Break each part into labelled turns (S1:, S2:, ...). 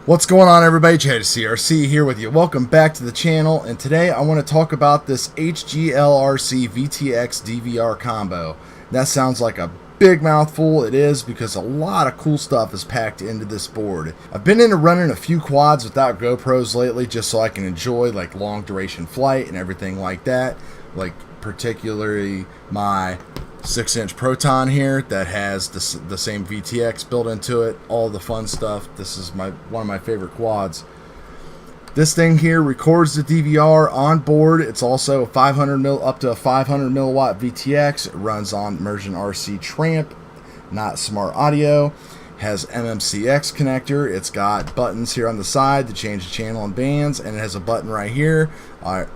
S1: What's going on, everybody? STRIX here with you. Welcome back to the channel, and today I want to talk about this Hglrc VTX DVR combo. That sounds like a big mouthful. It is, because a lot of cool stuff is packed into this board. I've been into running a few quads without GoPros lately, just so I can enjoy like long duration flight and everything like that, like particularly my 6-inch Proton here that has the same VTX built into it, all the fun stuff. This is one of my favorite quads. This thing here records the DVR on board. It's also up to a 500 milliwatt VTX. It runs on Immersion RC Tramp, not Smart Audio. Has MMCX connector. It's got buttons here on the side to change the channel and bands, and it has a button right here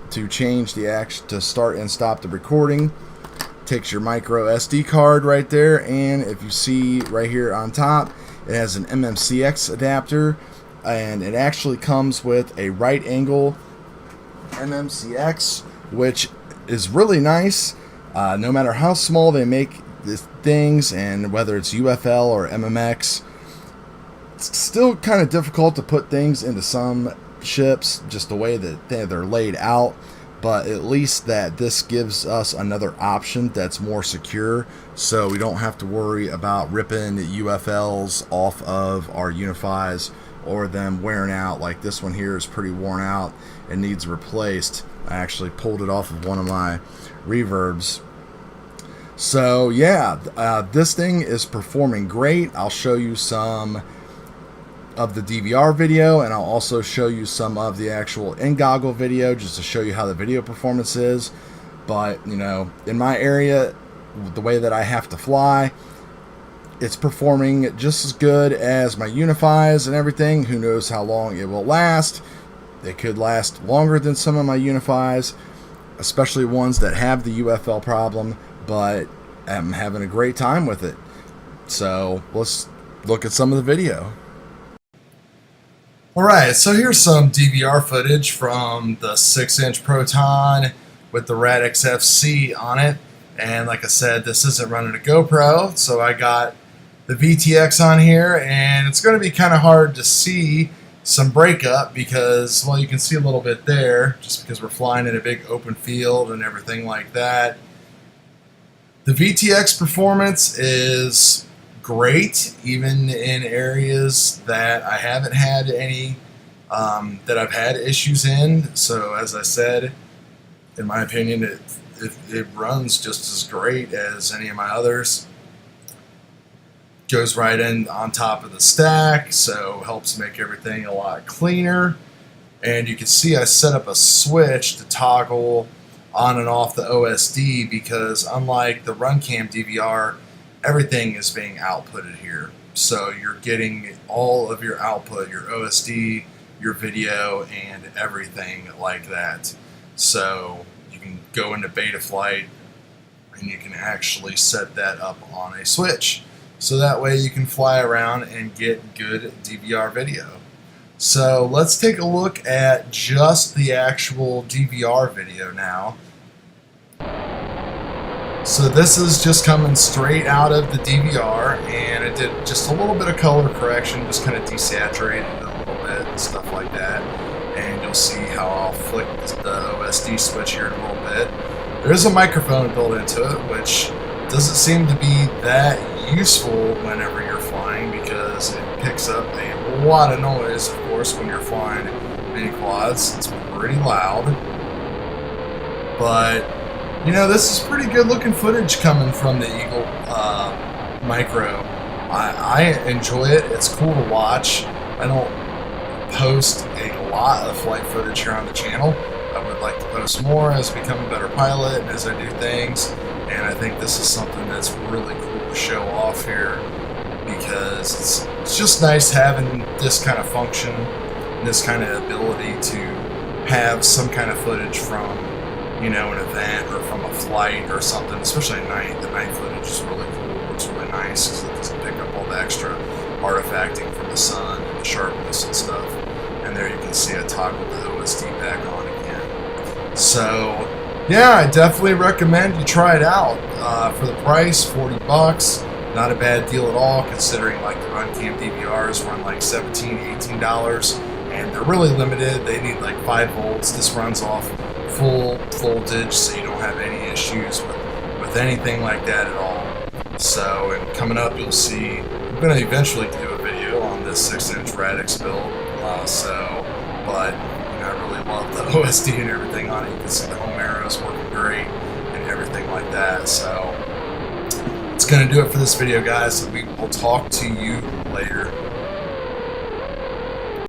S1: to change to start and stop the recording. Takes your micro SD card right there, and if you see right here on top, it has an MMCX adapter, and it actually comes with a right angle MMCX, which is really nice. No matter how small they make the things, and whether it's UFL or MMX, it's still kind of difficult to put things into some ships just the way that they're laid out. But at least that this gives us another option that's more secure, so we don't have to worry about ripping UFLs off of our Unifies or them wearing out. Like this one here is pretty worn out and needs replaced. I actually pulled it off of one of my reverbs. So yeah, this thing is performing great. I'll show you some of the DVR video, and I'll also show you some of the actual in-goggle video just to show you how the video performance is. But you know, in my area, the way that I have to fly, it's performing just as good as my Unifies and everything. Who knows how long it will last? It could last longer than some of my Unifies, especially ones that have the UFL problem, but I'm having a great time with it. So let's look at some of the video. Alright, so here's some DVR footage from the 6-inch Proton with the Radix FC on it. And like I said, this isn't running a GoPro, so I got the VTX on here, and it's going to be kind of hard to see some breakup because, well, you can see a little bit there just because we're flying in a big open field and everything like that. The VTX performance is great, even in areas that I haven't had any that I've had issues in. So as I said, in my opinion, it runs just as great as any of my others. Goes right in on top of the stack, so helps make everything a lot cleaner. And you can see I set up a switch to toggle on and off the OSD, because unlike the RunCam DVR, everything is being outputted here. So you're getting all of your output, your OSD, your video, and everything like that. So you can go into beta flight and you can actually set that up on a switch. So that way you can fly around and get good DVR video. So let's take a look at just the actual DVR video now. So this is just coming straight out of the DVR, and it did just a little bit of color correction, just kind of desaturated it a little bit and stuff like that. And you'll see how I'll flick the OSD switch here in a little bit. There is a microphone built into it, which doesn't seem to be that useful whenever you're flying, because it picks up a lot of noise, of course, when you're flying mini quads. It's pretty loud. But you know, this is pretty good looking footage coming from the Eagle Micro. I enjoy it. It's cool to watch. I don't post a lot of flight footage here on the channel. I would like to post more as I become a better pilot and as I do things. And I think this is something that's really cool to show off here, because it's just nice having this kind of function, this kind of ability to have some kind of footage from, you know, an event or from a flight or something, especially at night. The night footage is really cool. It looks really nice because it doesn't pick up all the extra artifacting from the sun and the sharpness and stuff. And there you can see I toggled the OSD back on again. So yeah, I definitely recommend you try it out. For the price, $40, Not a bad deal at all, considering like the run-cam DVRs run like $17, $18, and they're really limited. They need like 5 volts. This runs off full voltage, so you don't have any issues with anything like that at all. So, and coming up, you'll see, I'm going to eventually do a video on this 6-inch Radix build. But I really love the OSD and everything on it. You can see the home arrows working great and everything like that. So, it's going to do it for this video, guys. We will talk to you later.